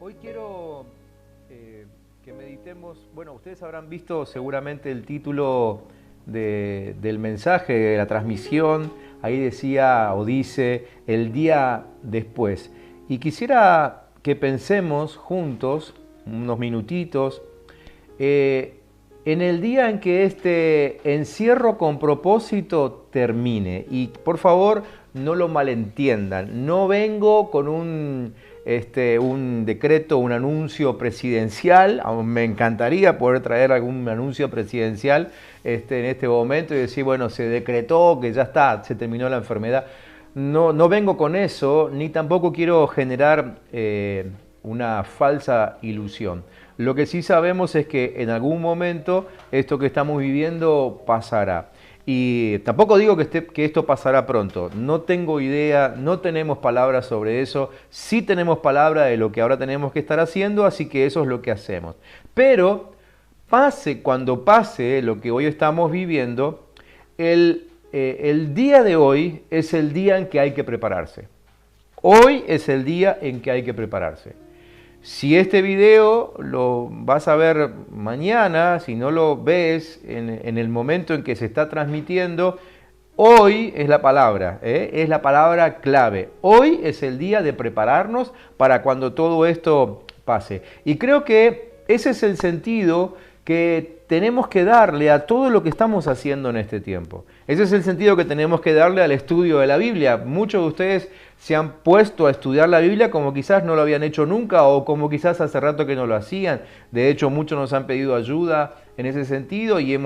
Hoy quiero que meditemos, bueno, ustedes habrán visto seguramente el título del mensaje, de la transmisión, ahí decía o dice el día después. Y quisiera que pensemos juntos, unos minutitos, en el día en que este encierro con propósito termine. Y por favor, no lo malentiendan. No vengo con un decreto, un anuncio presidencial. Aún me encantaría poder traer algún anuncio presidencial en este momento y decir, bueno, se decretó que ya está, se terminó la enfermedad. No vengo con eso, ni tampoco quiero generar una falsa ilusión. Lo que sí sabemos es que en algún momento esto que estamos viviendo pasará. Y tampoco digo que esto pasará pronto. No tengo idea, no tenemos palabras sobre eso. Sí tenemos palabra de lo que ahora tenemos que estar haciendo, así que eso es lo que hacemos. Pero pase cuando pase lo que hoy estamos viviendo, el día de hoy es el día en que hay que prepararse. Hoy es el día en que hay que prepararse. Si este video lo vas a ver mañana, si no lo ves en el momento en que se está transmitiendo, hoy es la palabra clave. Hoy es el día de prepararnos para cuando todo esto pase. Y creo que ese es el sentido que tenemos que darle a todo lo que estamos haciendo en este tiempo. Ese es el sentido que tenemos que darle al estudio de la Biblia. Muchos de ustedes se han puesto a estudiar la Biblia como quizás no lo habían hecho nunca o como quizás hace rato que no lo hacían. De hecho, muchos nos han pedido ayuda en ese sentido y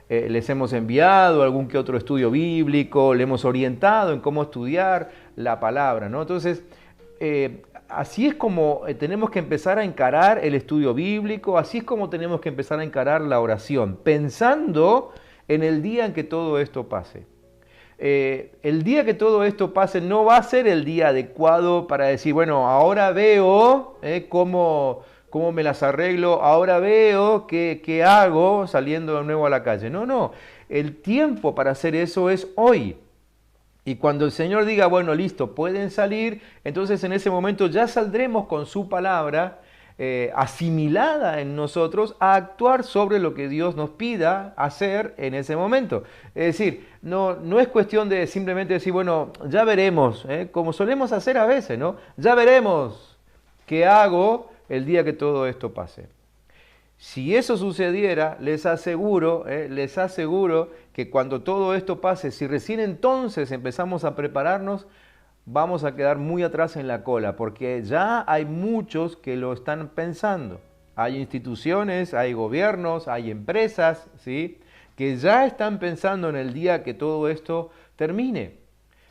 les hemos enviado algún que otro estudio bíblico, le hemos orientado en cómo estudiar la palabra, ¿no? Entonces, así es como tenemos que empezar a encarar el estudio bíblico, así es como tenemos que empezar a encarar la oración, pensando en el día en que todo esto pase. El día que todo esto pase no va a ser el día adecuado para decir, bueno, ahora veo cómo me las arreglo, ahora veo qué hago saliendo de nuevo a la calle. No, el tiempo para hacer eso es hoy. Y cuando el Señor diga, bueno, listo, pueden salir, entonces en ese momento ya saldremos con su palabra asimilada en nosotros a actuar sobre lo que Dios nos pida hacer en ese momento. Es decir, no es cuestión de simplemente decir, bueno, ya veremos, como solemos hacer a veces, ¿no? Ya veremos qué hago el día que todo esto pase. Si eso sucediera, les aseguro que cuando todo esto pase, si recién entonces empezamos a prepararnos, vamos a quedar muy atrás en la cola, porque ya hay muchos que lo están pensando. Hay instituciones, hay gobiernos, hay empresas, ¿sí?, que ya están pensando en el día que todo esto termine.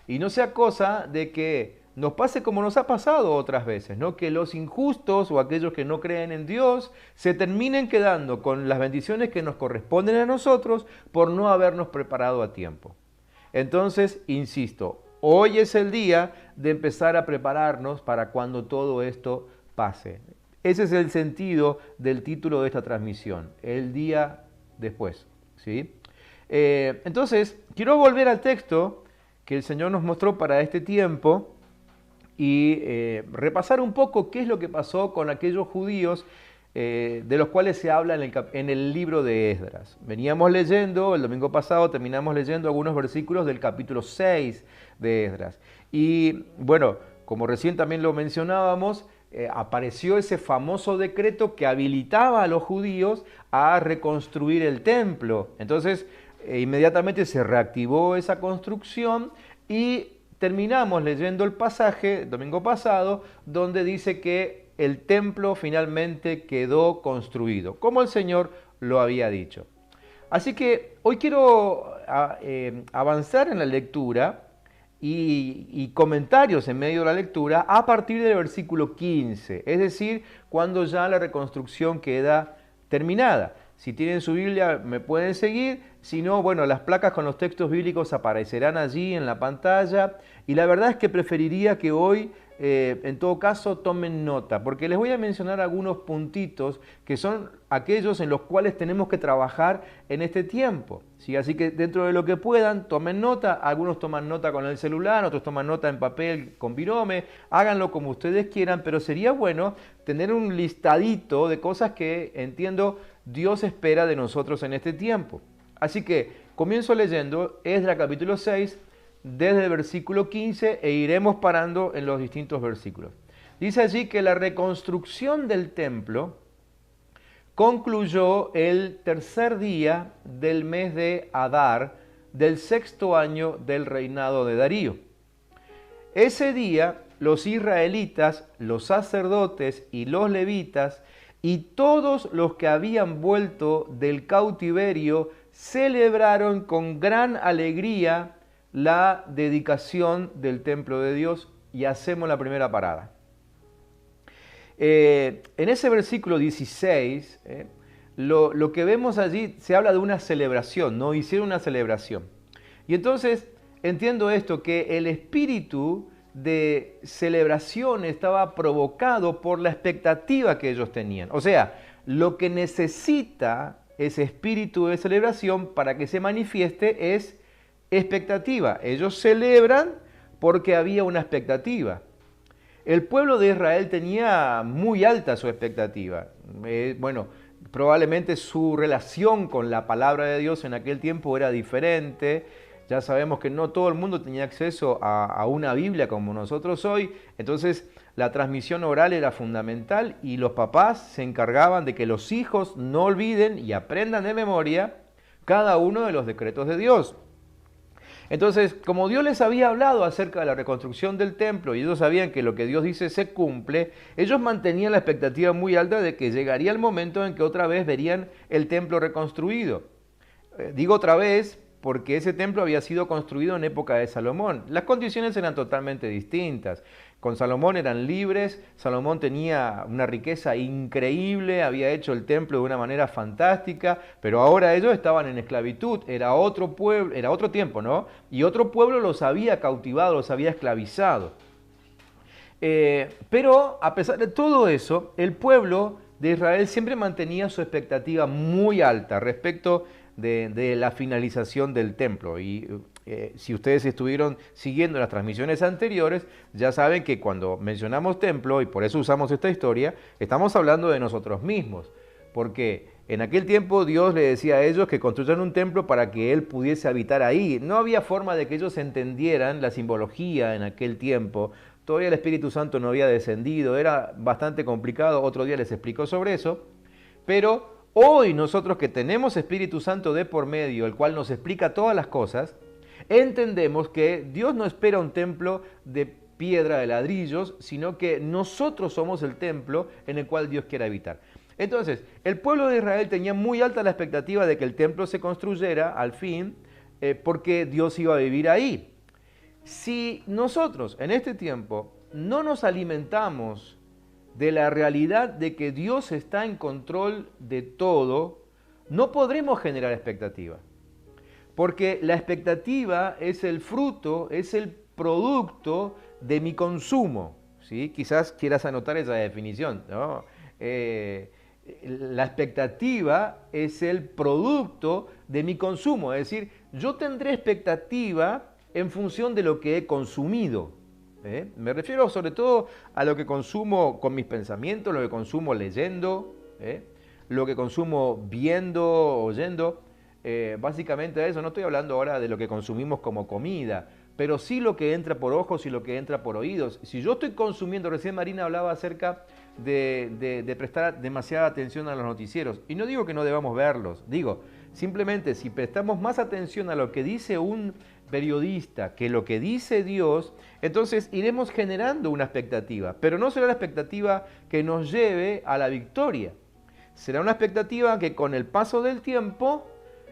Y no sea cosa de que nos pase como nos ha pasado otras veces, ¿no? Que los injustos o aquellos que no creen en Dios se terminen quedando con las bendiciones que nos corresponden a nosotros por no habernos preparado a tiempo. Entonces, insisto, hoy es el día de empezar a prepararnos para cuando todo esto pase. Ese es el sentido del título de esta transmisión, el día después, ¿sí? Entonces, quiero volver al texto que el Señor nos mostró para este tiempo y repasar un poco qué es lo que pasó con aquellos judíos de los cuales se habla en el libro de Esdras. Veníamos leyendo, el domingo pasado terminamos leyendo algunos versículos del capítulo 6 de Esdras. Y bueno, como recién también lo mencionábamos, apareció ese famoso decreto que habilitaba a los judíos a reconstruir el templo. Entonces, inmediatamente se reactivó esa construcción y terminamos leyendo el pasaje, el domingo pasado, donde dice que el templo finalmente quedó construido, como el Señor lo había dicho. Así que hoy quiero avanzar en la lectura y comentarios en medio de la lectura a partir del versículo 15, es decir, cuando ya la reconstrucción queda terminada. Si tienen su Biblia me pueden seguir, si no, bueno, las placas con los textos bíblicos aparecerán allí en la pantalla y la verdad es que preferiría que hoy en todo caso tomen nota, porque les voy a mencionar algunos puntitos que son aquellos en los cuales tenemos que trabajar en este tiempo. ¿Sí? Así que dentro de lo que puedan, tomen nota. Algunos toman nota con el celular, otros toman nota en papel con virome. Háganlo como ustedes quieran, pero sería bueno tener un listadito de cosas que entiendo Dios espera de nosotros en este tiempo. Así que comienzo leyendo Esdras capítulo 6, desde el versículo 15 e iremos parando en los distintos versículos. Dice allí que la reconstrucción del templo concluyó el tercer día del mes de Adar del sexto año del reinado de Darío. Ese día los israelitas, los sacerdotes y los levitas y todos los que habían vuelto del cautiverio celebraron con gran alegría la dedicación del templo de Dios, y hacemos la primera parada. En ese versículo 16, lo que vemos allí se habla de una celebración, ¿no? Hicieron una celebración. Y entonces entiendo esto, que el espíritu de celebración estaba provocado por la expectativa que ellos tenían. O sea, lo que necesita ese espíritu de celebración para que se manifieste es expectativa. Ellos celebran porque había una expectativa. El pueblo de Israel tenía muy alta su expectativa. Bueno, probablemente su relación con la palabra de Dios en aquel tiempo era diferente. Ya sabemos que no todo el mundo tenía acceso a una Biblia como nosotros hoy. Entonces la transmisión oral era fundamental y los papás se encargaban de que los hijos no olviden y aprendan de memoria cada uno de los decretos de Dios. Entonces, como Dios les había hablado acerca de la reconstrucción del templo y ellos sabían que lo que Dios dice se cumple, ellos mantenían la expectativa muy alta de que llegaría el momento en que otra vez verían el templo reconstruido. Digo otra vez porque ese templo había sido construido en época de Salomón. Las condiciones eran totalmente distintas. Con Salomón eran libres, Salomón tenía una riqueza increíble, había hecho el templo de una manera fantástica, pero ahora ellos estaban en esclavitud, era otro pueblo, era otro tiempo, ¿no? Y otro pueblo los había cautivado, los había esclavizado. Pero a pesar de todo eso, el pueblo de Israel siempre mantenía su expectativa muy alta respecto de la finalización del templo. Y si ustedes estuvieron siguiendo las transmisiones anteriores, ya saben que cuando mencionamos templo, y por eso usamos esta historia, estamos hablando de nosotros mismos. Porque en aquel tiempo Dios le decía a ellos que construyeran un templo para que Él pudiese habitar ahí. No había forma de que ellos entendieran la simbología en aquel tiempo. Todavía el Espíritu Santo no había descendido, era bastante complicado. Otro día les explico sobre eso. Pero hoy nosotros que tenemos Espíritu Santo de por medio, el cual nos explica todas las cosas, entendemos que Dios no espera un templo de piedra de ladrillos, sino que nosotros somos el templo en el cual Dios quiere habitar. Entonces, el pueblo de Israel tenía muy alta la expectativa de que el templo se construyera al fin, porque Dios iba a vivir ahí. Si nosotros en este tiempo no nos alimentamos de la realidad de que Dios está en control de todo, no podremos generar expectativa. Porque la expectativa es el fruto, es el producto de mi consumo. ¿Sí? Quizás quieras anotar esa definición, ¿no? La expectativa es el producto de mi consumo. Es decir, yo tendré expectativa en función de lo que he consumido. Me refiero sobre todo a lo que consumo con mis pensamientos, lo que consumo leyendo, lo que consumo viendo, oyendo. Básicamente eso, no estoy hablando ahora de lo que consumimos como comida, pero sí lo que entra por ojos y lo que entra por oídos. Si yo estoy consumiendo, recién Marina hablaba acerca de prestar demasiada atención a los noticieros, y no digo que no debamos verlos, digo, simplemente si prestamos más atención a lo que dice un periodista que lo que dice Dios, entonces iremos generando una expectativa, pero no será la expectativa que nos lleve a la victoria. Será una expectativa que con el paso del tiempo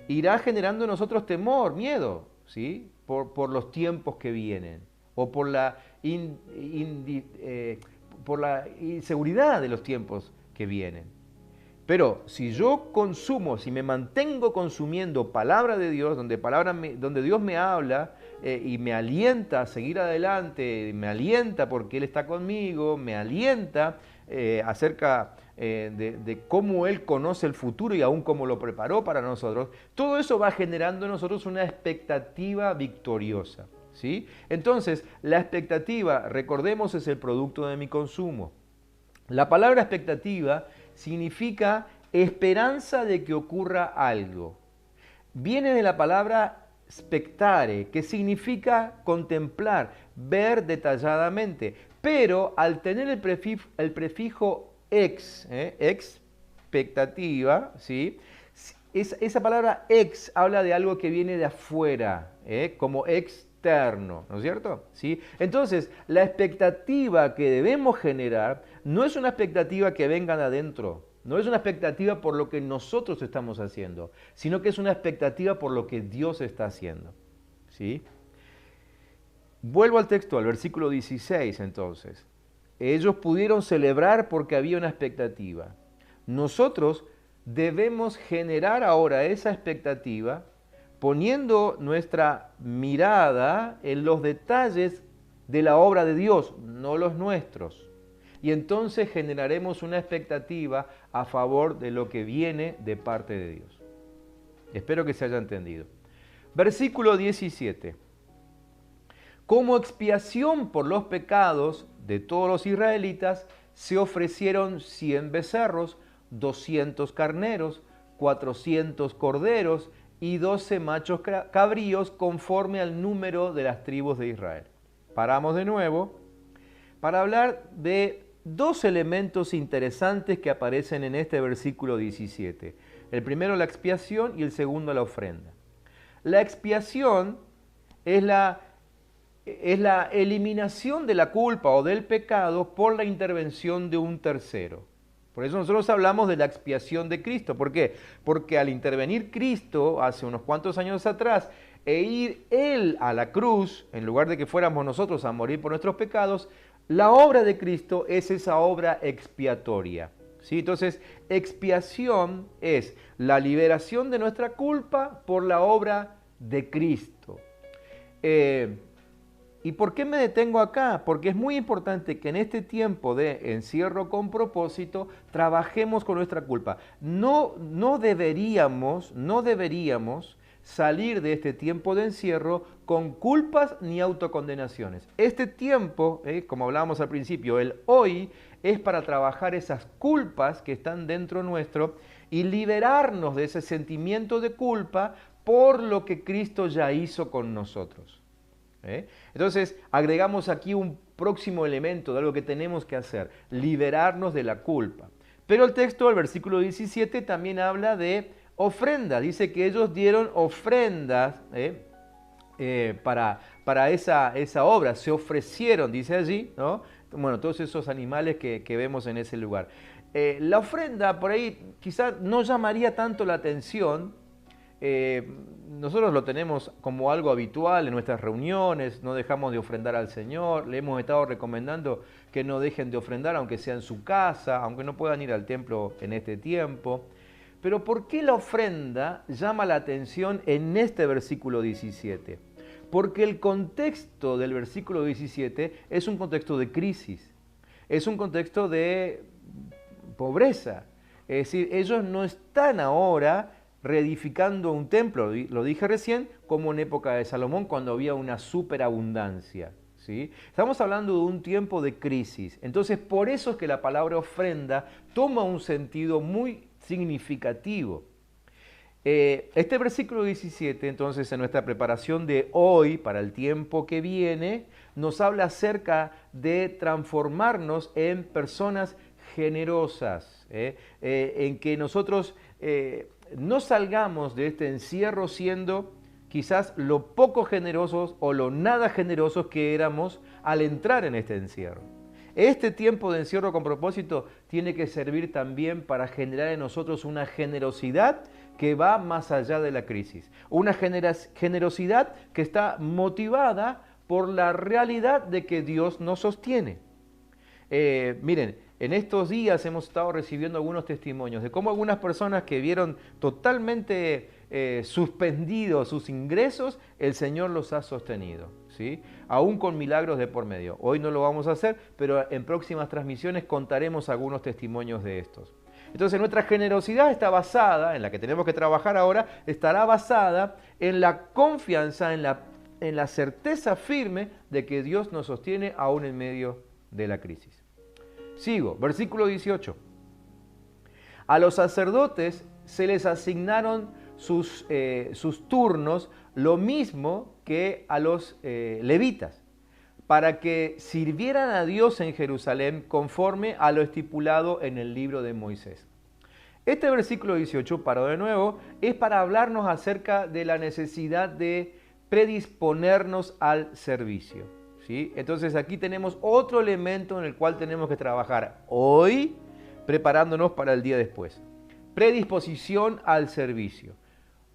irá generando en nosotros temor, miedo, ¿sí? Por los tiempos que vienen, o por la inseguridad de los tiempos que vienen. Pero si yo consumo, si me mantengo consumiendo palabra de Dios, donde Dios me habla, y me alienta a seguir adelante, me alienta porque Él está conmigo, me alienta acerca de cómo Él conoce el futuro y aún cómo lo preparó para nosotros, todo eso va generando en nosotros una expectativa victoriosa. ¿Sí? Entonces, la expectativa, recordemos, es el producto de mi consumo. La palabra expectativa significa esperanza de que ocurra algo. Viene de la palabra spectare, que significa contemplar, ver detalladamente. Pero al tener el prefijo ex, expectativa, ¿sí? Esa palabra ex habla de algo que viene de afuera, como externo, ¿no es cierto? ¿Sí? Entonces, la expectativa que debemos generar no es una expectativa que venga de adentro, no es una expectativa por lo que nosotros estamos haciendo, sino que es una expectativa por lo que Dios está haciendo. ¿Sí? Vuelvo al texto, al versículo 16 entonces. Ellos pudieron celebrar porque había una expectativa. Nosotros debemos generar ahora esa expectativa poniendo nuestra mirada en los detalles de la obra de Dios, no los nuestros. Y entonces generaremos una expectativa a favor de lo que viene de parte de Dios. Espero que se haya entendido. Versículo 17. Como expiación por los pecados de todos los israelitas, se ofrecieron 100 becerros, 200 carneros, 400 corderos y 12 machos cabríos conforme al número de las tribus de Israel. Paramos de nuevo para hablar de dos elementos interesantes que aparecen en este versículo 17. El primero la expiación y el segundo la ofrenda. La expiación es la eliminación de la culpa o del pecado por la intervención de un tercero. Por eso nosotros hablamos de la expiación de Cristo. ¿Por qué? Porque al intervenir Cristo hace unos cuantos años atrás e ir Él a la cruz, en lugar de que fuéramos nosotros a morir por nuestros pecados, la obra de Cristo es esa obra expiatoria. ¿Sí? Entonces, expiación es la liberación de nuestra culpa por la obra de Cristo. ¿Y por qué me detengo acá? Porque es muy importante que en este tiempo de encierro con propósito trabajemos con nuestra culpa. No deberíamos salir de este tiempo de encierro con culpas ni autocondenaciones. Este tiempo, como hablábamos al principio, el hoy es para trabajar esas culpas que están dentro nuestro y liberarnos de ese sentimiento de culpa por lo que Cristo ya hizo con nosotros. Entonces agregamos aquí un próximo elemento de algo que tenemos que hacer, liberarnos de la culpa. Pero el texto del versículo 17 también habla de ofrenda, dice que ellos dieron ofrendas para esa obra, se ofrecieron, dice allí, ¿no? Bueno, todos esos animales que vemos en ese lugar. La ofrenda por ahí quizás no llamaría tanto la atención. Nosotros lo tenemos como algo habitual en nuestras reuniones, no dejamos de ofrendar al Señor, le hemos estado recomendando que no dejen de ofrendar aunque sea en su casa, aunque no puedan ir al templo en este tiempo. Pero ¿por qué la ofrenda llama la atención en este versículo 17? Porque el contexto del versículo 17 es un contexto de crisis, es un contexto de pobreza. Es decir, ellos no están ahora reedificando un templo, lo dije recién, como en época de Salomón, cuando había una superabundancia. ¿Sí? Estamos hablando de un tiempo de crisis. Entonces, por eso es que la palabra ofrenda toma un sentido muy significativo. Este versículo 17, entonces, en nuestra preparación de hoy para el tiempo que viene, nos habla acerca de transformarnos en personas generosas, en que nosotros no salgamos de este encierro siendo quizás lo poco generosos o lo nada generosos que éramos al entrar en este encierro. Este tiempo de encierro con propósito tiene que servir también para generar en nosotros una generosidad que va más allá de la crisis. Una generosidad que está motivada por la realidad de que Dios nos sostiene. Miren, en estos días hemos estado recibiendo algunos testimonios de cómo algunas personas que vieron totalmente suspendido sus ingresos, el Señor los ha sostenido, ¿sí? Aún con milagros de por medio. Hoy no lo vamos a hacer, pero en próximas transmisiones contaremos algunos testimonios de estos. Entonces nuestra generosidad está basada, en la que tenemos que trabajar ahora, estará basada en la confianza, en la certeza firme de que Dios nos sostiene aún en medio de la crisis. Sigo, versículo 18. A los sacerdotes se les asignaron sus turnos, lo mismo que a los levitas, para que sirvieran a Dios en Jerusalén conforme a lo estipulado en el libro de Moisés. Este versículo 18, paro de nuevo, es para hablarnos acerca de la necesidad de predisponernos al servicio, ¿sí? Entonces aquí tenemos otro elemento en el cual tenemos que trabajar hoy, preparándonos para el día después. Predisposición al servicio.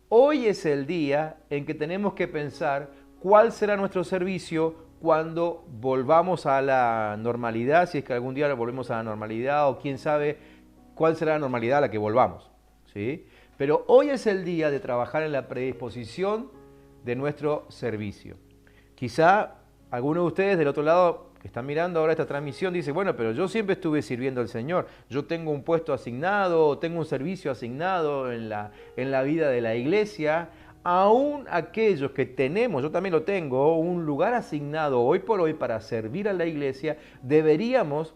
Hoy es el día en que tenemos que pensar cuál será nuestro servicio cuando volvamos a la normalidad, si es que algún día volvemos a la normalidad, o quién sabe cuál será la normalidad a la que volvamos, ¿sí? Pero hoy es el día de trabajar en la predisposición de nuestro servicio. Quizá alguno de ustedes del otro lado que están mirando ahora esta transmisión dice, bueno, pero yo siempre estuve sirviendo al Señor, yo tengo un puesto asignado, tengo un servicio asignado en la vida de la iglesia. Aún aquellos que tenemos, yo también lo tengo, un lugar asignado hoy por hoy para servir a la iglesia, deberíamos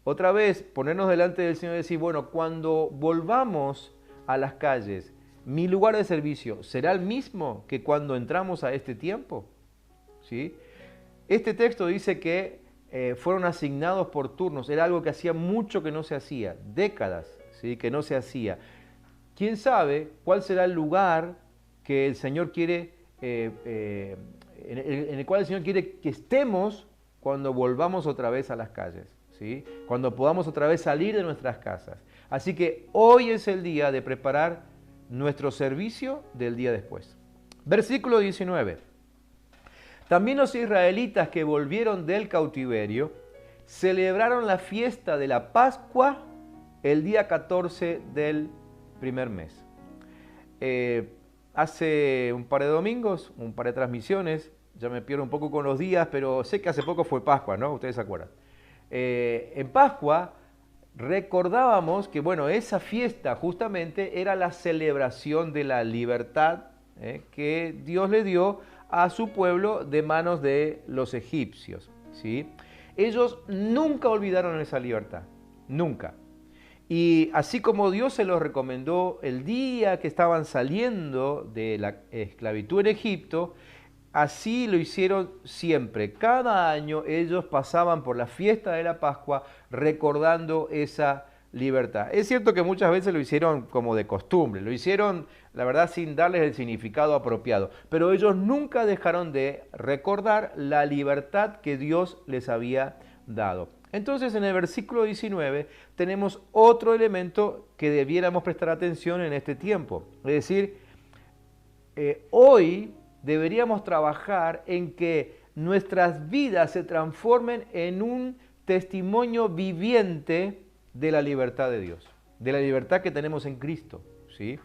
otra vez ponernos delante del Señor y decir, bueno, cuando volvamos a las calles, mi lugar de servicio será el mismo que cuando entramos a este tiempo, ¿sí? Este texto dice que fueron asignados por turnos, era algo que hacía mucho que no se hacía, décadas, ¿sí? Que no se hacía. ¿Quién sabe cuál será el lugar que el Señor quiere, en el cual el Señor quiere que estemos cuando volvamos otra vez a las calles, ¿sí? Cuando podamos otra vez salir de nuestras casas? Así que hoy es el día de preparar nuestro servicio del día después. Versículo 19. También los israelitas que volvieron del cautiverio celebraron la fiesta de la Pascua el día 14 del primer mes. Hace un par de domingos, un par de transmisiones, ya me pierdo un poco con los días, pero sé que hace poco fue Pascua, ¿no? Ustedes se acuerdan. En Pascua recordábamos que, bueno, esa fiesta justamente era la celebración de la libertad que Dios le dio a su pueblo de manos de los egipcios, ¿sí? Ellos nunca olvidaron esa libertad, nunca. Y así como Dios se los recomendó el día que estaban saliendo de la esclavitud en Egipto, así lo hicieron siempre. Cada año ellos pasaban por la fiesta de la Pascua recordando esa libertad. Es cierto que muchas veces lo hicieron como de costumbre, lo hicieron, la verdad, sin darles el significado apropiado, pero ellos nunca dejaron de recordar la libertad que Dios les había dado. Entonces, en el versículo 19 tenemos otro elemento que debiéramos prestar atención en este tiempo. Es decir, hoy deberíamos trabajar en que nuestras vidas se transformen en un testimonio viviente de la libertad de Dios, de la libertad que tenemos en Cristo, ¿sí?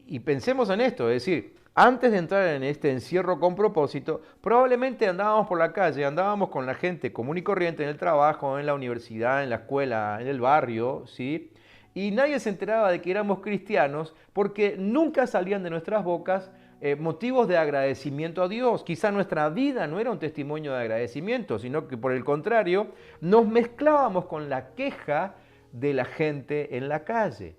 Y pensemos en esto, es decir, antes de entrar en este encierro con propósito, probablemente andábamos por la calle, andábamos con la gente común y corriente en el trabajo, en la universidad, en la escuela, en el barrio, ¿sí? Y nadie se enteraba de que éramos cristianos porque nunca salían de nuestras bocas motivos de agradecimiento a Dios. Quizá nuestra vida no era un testimonio de agradecimiento, sino que por el contrario, nos mezclábamos con la queja de la gente en la calle.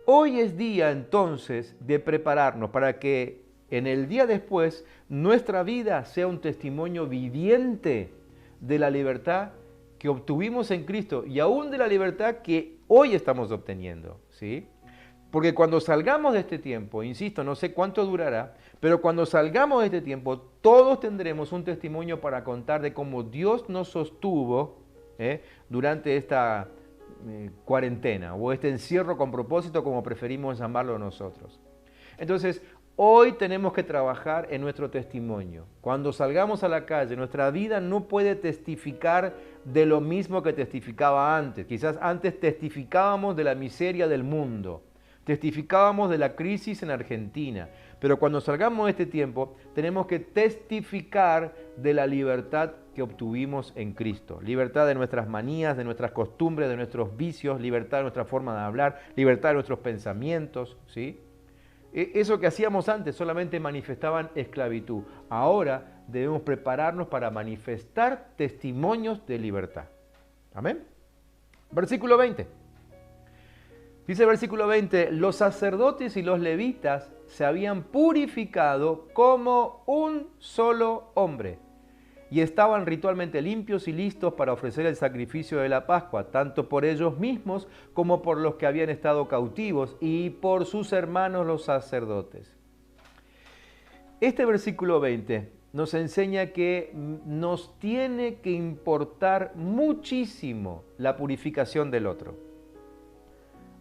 Hoy es día entonces de prepararnos para que en el día después nuestra vida sea un testimonio viviente de la libertad que obtuvimos en Cristo y aún de la libertad que hoy estamos obteniendo, ¿sí? Porque cuando salgamos de este tiempo, insisto, no sé cuánto durará, pero cuando salgamos de este tiempo, todos tendremos un testimonio para contar de cómo Dios nos sostuvo durante esta cuarentena o este encierro con propósito, como preferimos llamarlo nosotros. Entonces, hoy tenemos que trabajar en nuestro testimonio. Cuando salgamos a la calle, nuestra vida no puede testificar de lo mismo que testificaba antes. Quizás antes testificábamos de la miseria del mundo. Testificábamos de la crisis en Argentina, pero cuando salgamos de este tiempo tenemos que testificar de la libertad que obtuvimos en Cristo. Libertad de nuestras manías, de nuestras costumbres, de nuestros vicios, libertad de nuestra forma de hablar, libertad de nuestros pensamientos, ¿sí? Eso que hacíamos antes solamente manifestaban esclavitud. Ahora debemos prepararnos para manifestar testimonios de libertad. Amén. Versículo 20. Dice el versículo 20, los sacerdotes y los levitas se habían purificado como un solo hombre y estaban ritualmente limpios y listos para ofrecer el sacrificio de la Pascua, tanto por ellos mismos como por los que habían estado cautivos y por sus hermanos los sacerdotes. Este versículo 20 nos enseña que nos tiene que importar muchísimo la purificación del otro.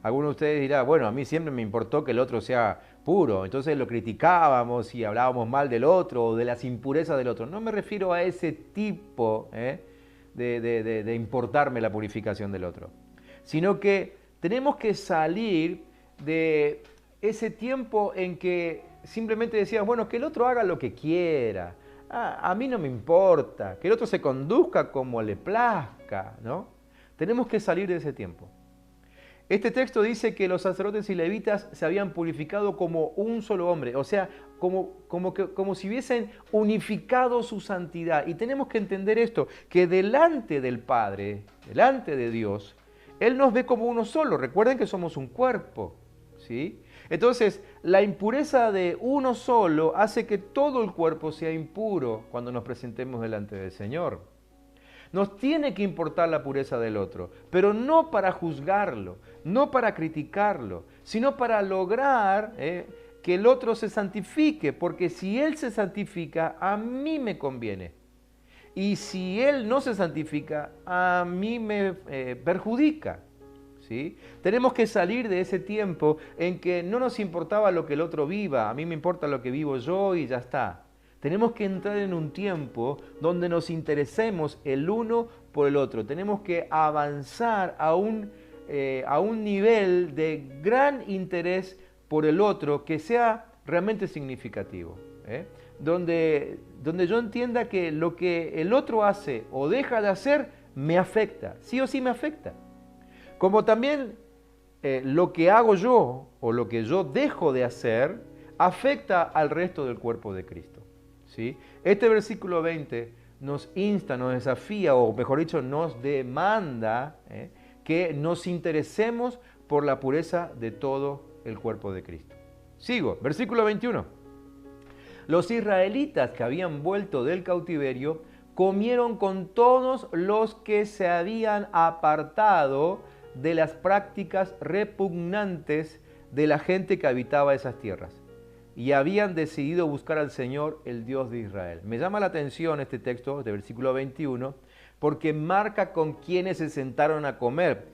Algunos de ustedes dirán, bueno, a mí siempre me importó que el otro sea puro, entonces lo criticábamos y hablábamos mal del otro o de las impurezas del otro. No me refiero a ese tipo de importarme la purificación del otro, sino que tenemos que salir de ese tiempo en que simplemente decíamos, bueno, que el otro haga lo que quiera, a mí no me importa, que el otro se conduzca como le plazca, ¿no? Tenemos que salir de ese tiempo. Este texto dice que los sacerdotes y levitas se habían purificado como un solo hombre, o sea, como si hubiesen unificado su santidad. Y tenemos que entender esto, que delante del Padre, delante de Dios, Él nos ve como uno solo. Recuerden que somos un cuerpo, ¿sí? Entonces, la impureza de uno solo hace que todo el cuerpo sea impuro cuando nos presentemos delante del Señor. Nos tiene que importar la pureza del otro, pero no para juzgarlo, no para criticarlo, sino para lograr que el otro se santifique, porque si él se santifica, a mí me conviene. Y si él no se santifica, a mí me perjudica. ¿Sí? Tenemos que salir de ese tiempo en que no nos importaba lo que el otro viva, a mí me importa lo que vivo yo y ya está. Tenemos que entrar en un tiempo donde nos interesemos el uno por el otro. Tenemos que avanzar a un nivel de gran interés por el otro que sea realmente significativo. Donde yo entienda que lo que el otro hace o deja de hacer me afecta, sí o sí me afecta. Como también lo que hago yo o lo que yo dejo de hacer afecta al resto del cuerpo de Cristo. ¿Sí? Este versículo 20 nos insta, nos desafía, o mejor dicho, nos demanda que nos interesemos por la pureza de todo el cuerpo de Cristo. Sigo, versículo 21. Los israelitas que habían vuelto del cautiverio comieron con todos los que se habían apartado de las prácticas repugnantes de la gente que habitaba esas tierras. Y habían decidido buscar al Señor, el Dios de Israel. Me llama la atención este texto de versículo 21 porque marca con quienes se sentaron a comer.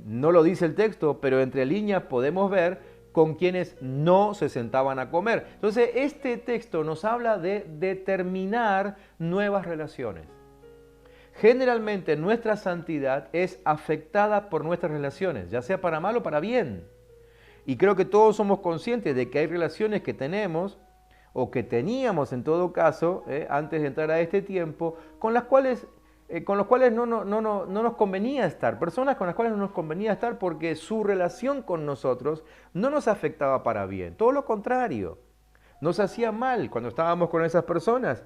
No lo dice el texto, pero entre líneas podemos ver con quienes no se sentaban a comer. Entonces, este texto nos habla de determinar nuevas relaciones. Generalmente nuestra santidad es afectada por nuestras relaciones, ya sea para mal o para bien. Y creo que todos somos conscientes de que hay relaciones que tenemos o que teníamos en todo caso antes de entrar a este tiempo con los cuales no nos convenía estar, personas con las cuales no nos convenía estar porque su relación con nosotros no nos afectaba para bien, todo lo contrario, nos hacía mal cuando estábamos con esas personas.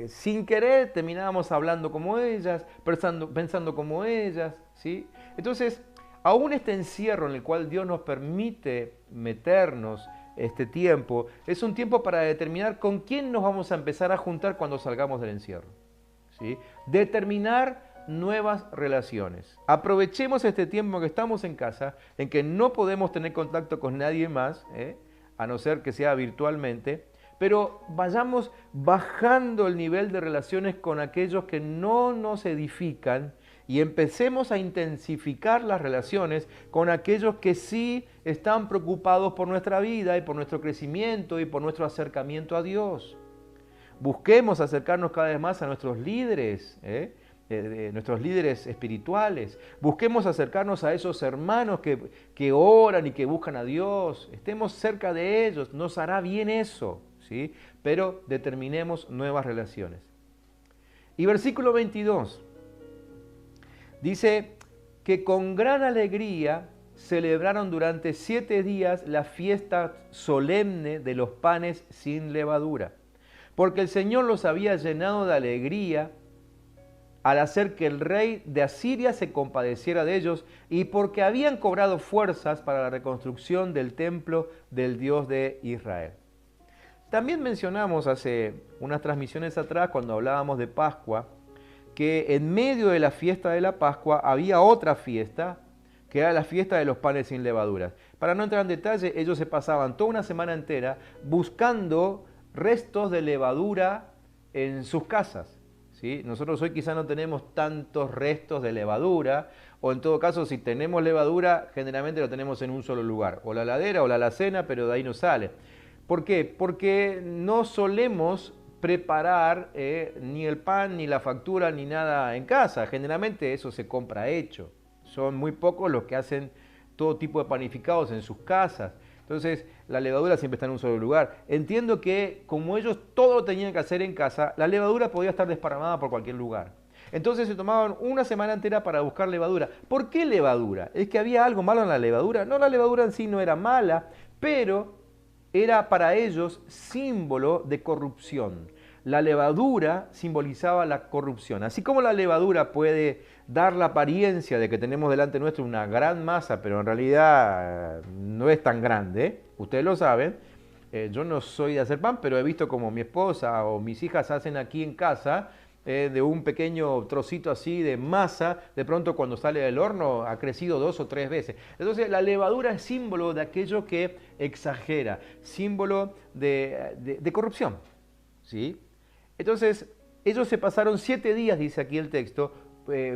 Sin querer terminábamos hablando como ellas, pensando como ellas, ¿sí? Entonces, aún este encierro en el cual Dios nos permite meternos este tiempo, es un tiempo para determinar con quién nos vamos a empezar a juntar cuando salgamos del encierro, ¿sí? Determinar nuevas relaciones. Aprovechemos este tiempo que estamos en casa, en que no podemos tener contacto con nadie más, a no ser que sea virtualmente, pero vayamos bajando el nivel de relaciones con aquellos que no nos edifican y empecemos a intensificar las relaciones con aquellos que sí están preocupados por nuestra vida y por nuestro crecimiento y por nuestro acercamiento a Dios. Busquemos acercarnos cada vez más a nuestros líderes, nuestros líderes espirituales. Busquemos acercarnos a esos hermanos que oran y que buscan a Dios. Estemos cerca de ellos, nos hará bien eso, ¿sí? Pero determinemos nuevas relaciones. Y versículo 22 dice que con gran alegría celebraron durante 7 días la fiesta solemne de los panes sin levadura, porque el Señor los había llenado de alegría al hacer que el rey de Asiria se compadeciera de ellos y porque habían cobrado fuerzas para la reconstrucción del templo del Dios de Israel. También mencionamos hace unas transmisiones atrás, cuando hablábamos de Pascua, que en medio de la fiesta de la Pascua había otra fiesta, que era la fiesta de los panes sin levaduras. Para no entrar en detalle, ellos se pasaban toda una semana entera buscando restos de levadura en sus casas. ¿Sí? Nosotros hoy quizá no tenemos tantos restos de levadura, o en todo caso, si tenemos levadura, generalmente lo tenemos en un solo lugar, o la heladera o la alacena, pero de ahí no sale. ¿Por qué? Porque no solemos preparar ni el pan, ni la factura, ni nada en casa. Generalmente eso se compra hecho. Son muy pocos los que hacen todo tipo de panificados en sus casas. Entonces, la levadura siempre está en un solo lugar. Entiendo que como ellos todo lo tenían que hacer en casa, la levadura podía estar desparramada por cualquier lugar. Entonces se tomaban una semana entera para buscar levadura. ¿Por qué levadura? ¿Es que había algo malo en la levadura? No, la levadura en sí no era mala, pero era para ellos símbolo de corrupción. La levadura simbolizaba la corrupción. Así como la levadura puede dar la apariencia de que tenemos delante nuestro una gran masa, pero en realidad no es tan grande, ustedes lo saben. Yo no soy de hacer pan, pero he visto como mi esposa o mis hijas hacen aquí en casa, de un pequeño trocito así de masa, de pronto cuando sale del horno ha crecido 2 o 3 veces. Entonces la levadura es símbolo de aquello que exagera, símbolo de corrupción, ¿sí? Entonces ellos se pasaron 7 días, dice aquí el texto,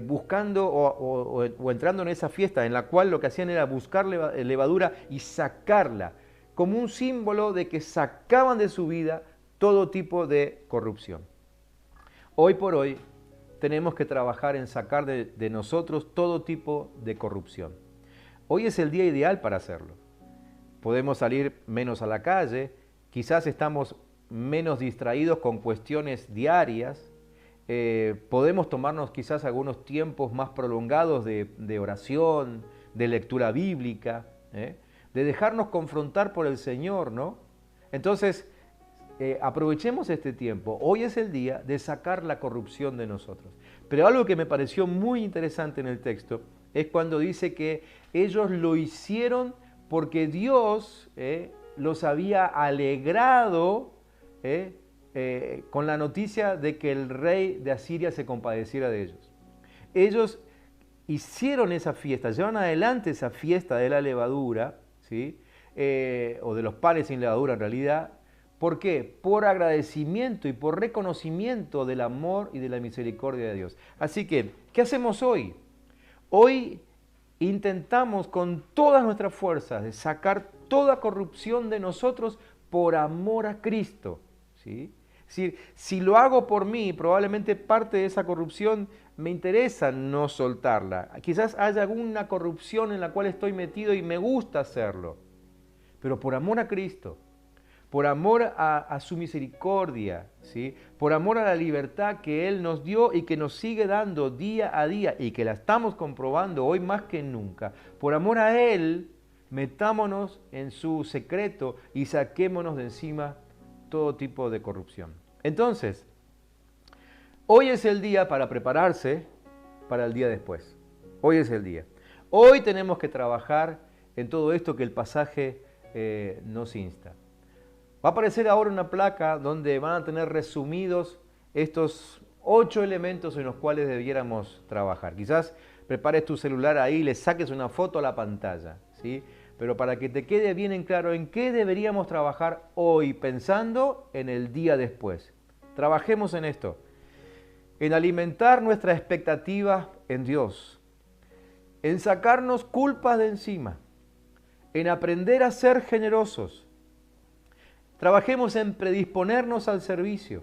buscando o entrando en esa fiesta en la cual lo que hacían era buscar levadura y sacarla, como un símbolo de que sacaban de su vida todo tipo de corrupción. Hoy por hoy tenemos que trabajar en sacar de nosotros todo tipo de corrupción. Hoy es el día ideal para hacerlo. Podemos salir menos a la calle, quizás estamos menos distraídos con cuestiones diarias, podemos tomarnos quizás algunos tiempos más prolongados de oración, de lectura bíblica, de dejarnos confrontar por el Señor, ¿no? Entonces, aprovechemos este tiempo. Hoy es el día de sacar la corrupción de nosotros. Pero algo que me pareció muy interesante en el texto es cuando dice que ellos lo hicieron porque Dios los había alegrado con la noticia de que el rey de Asiria se compadeciera de ellos. Ellos hicieron esa fiesta, llevaron adelante esa fiesta de la levadura, ¿sí? O de los panes sin levadura en realidad. ¿Por qué? Por agradecimiento y por reconocimiento del amor y de la misericordia de Dios. Así que, ¿qué hacemos hoy? Hoy intentamos con todas nuestras fuerzas de sacar toda corrupción de nosotros por amor a Cristo, ¿sí? Si lo hago por mí, probablemente parte de esa corrupción me interesa no soltarla. Quizás haya alguna corrupción en la cual estoy metido y me gusta hacerlo, pero por amor a Cristo, por amor a su misericordia, ¿sí? Por amor a la libertad que Él nos dio y que nos sigue dando día a día y que la estamos comprobando hoy más que nunca. Por amor a Él, metámonos en su secreto y saquémonos de encima todo tipo de corrupción. Entonces, hoy es el día para prepararse para el día después. Hoy es el día. Hoy tenemos que trabajar en todo esto que el pasaje nos insta. Va a aparecer ahora una placa donde van a tener resumidos estos 8 elementos en los cuales debiéramos trabajar. Quizás prepares tu celular ahí y le saques una foto a la pantalla, ¿sí? Pero para que te quede bien en claro en qué deberíamos trabajar hoy, pensando en el día después. Trabajemos en esto, en alimentar nuestra expectativa en Dios, en sacarnos culpas de encima, en aprender a ser generosos. Trabajemos en predisponernos al servicio.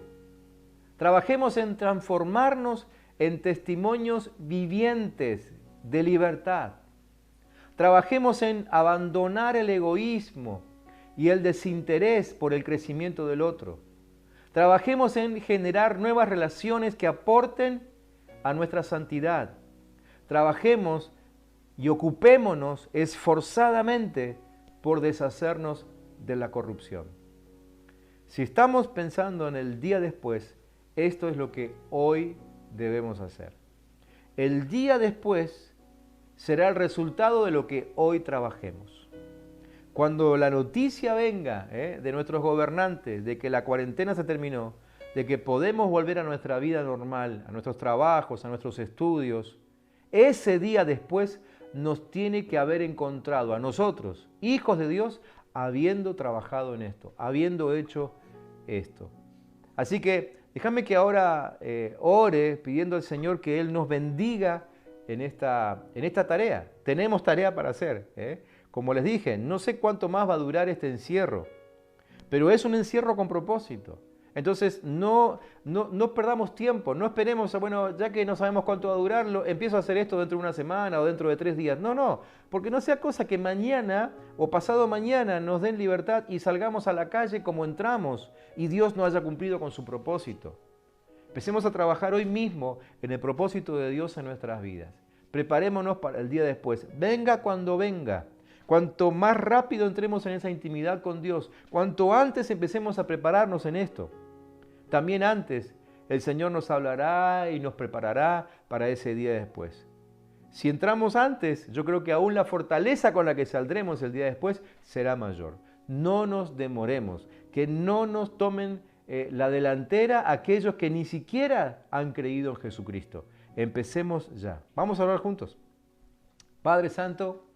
Trabajemos en transformarnos en testimonios vivientes de libertad. Trabajemos en abandonar el egoísmo y el desinterés por el crecimiento del otro. Trabajemos en generar nuevas relaciones que aporten a nuestra santidad. Trabajemos y ocupémonos esforzadamente por deshacernos de la corrupción. Si estamos pensando en el día después, esto es lo que hoy debemos hacer. El día después será el resultado de lo que hoy trabajemos. Cuando la noticia venga de nuestros gobernantes de que la cuarentena se terminó, de que podemos volver a nuestra vida normal, a nuestros trabajos, a nuestros estudios, ese día después nos tiene que haber encontrado a nosotros, hijos de Dios, habiendo trabajado en esto, habiendo hecho esto. Así que déjame que ahora ore pidiendo al Señor que Él nos bendiga en esta tarea. Tenemos tarea para hacer. Como les dije, no sé cuánto más va a durar este encierro, pero es un encierro con propósito. Entonces no perdamos tiempo, no esperemos, bueno, ya que no sabemos cuánto va a durar, empiezo a hacer esto dentro de una semana o dentro de 3 días. No, porque no sea cosa que mañana o pasado mañana nos den libertad y salgamos a la calle como entramos y Dios no haya cumplido con su propósito. Empecemos a trabajar hoy mismo en el propósito de Dios en nuestras vidas. Preparémonos para el día después. Venga cuando venga. Cuanto más rápido entremos en esa intimidad con Dios, cuanto antes empecemos a prepararnos en esto, también antes el Señor nos hablará y nos preparará para ese día después. Si entramos antes, yo creo que aún la fortaleza con la que saldremos el día después será mayor. No nos demoremos, que no nos tomen la delantera aquellos que ni siquiera han creído en Jesucristo. Empecemos ya. Vamos a orar juntos. Padre Santo,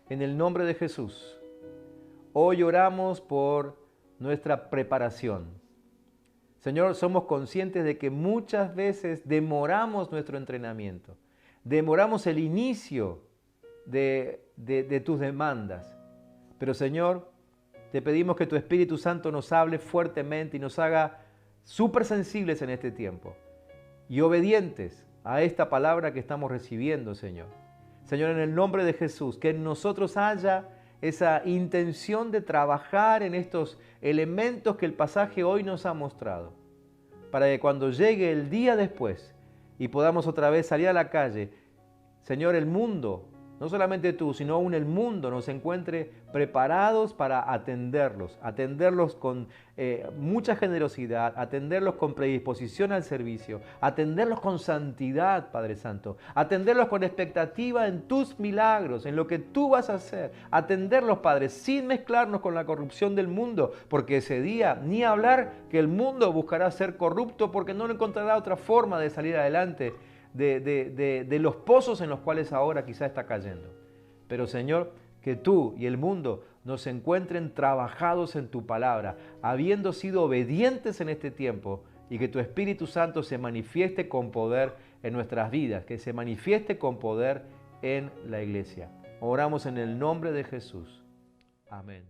en el nombre de Jesús, hoy oramos por nuestra preparación. Señor, somos conscientes de que muchas veces demoramos nuestro entrenamiento, demoramos el inicio de tus demandas. Pero Señor, te pedimos que tu Espíritu Santo nos hable fuertemente y nos haga súper sensibles en este tiempo y obedientes a esta palabra que estamos recibiendo, Señor. Señor, en el nombre de Jesús, que en nosotros haya esa intención de trabajar en estos elementos que el pasaje hoy nos ha mostrado, para que cuando llegue el día después y podamos otra vez salir a la calle, Señor, el mundo, no solamente tú, sino aún el mundo nos encuentre preparados para atenderlos con mucha generosidad, atenderlos con predisposición al servicio, atenderlos con santidad, Padre Santo, atenderlos con expectativa en tus milagros, en lo que tú vas a hacer, atenderlos, Padre, sin mezclarnos con la corrupción del mundo, porque ese día, ni hablar que el mundo buscará ser corrupto porque no encontrará otra forma de salir adelante de los pozos en los cuales ahora quizá está cayendo. Pero Señor, que tú y el mundo nos encuentren trabajados en tu palabra, habiendo sido obedientes en este tiempo, y que tu Espíritu Santo se manifieste con poder en nuestras vidas, que se manifieste con poder en la iglesia. Oramos en el nombre de Jesús. Amén.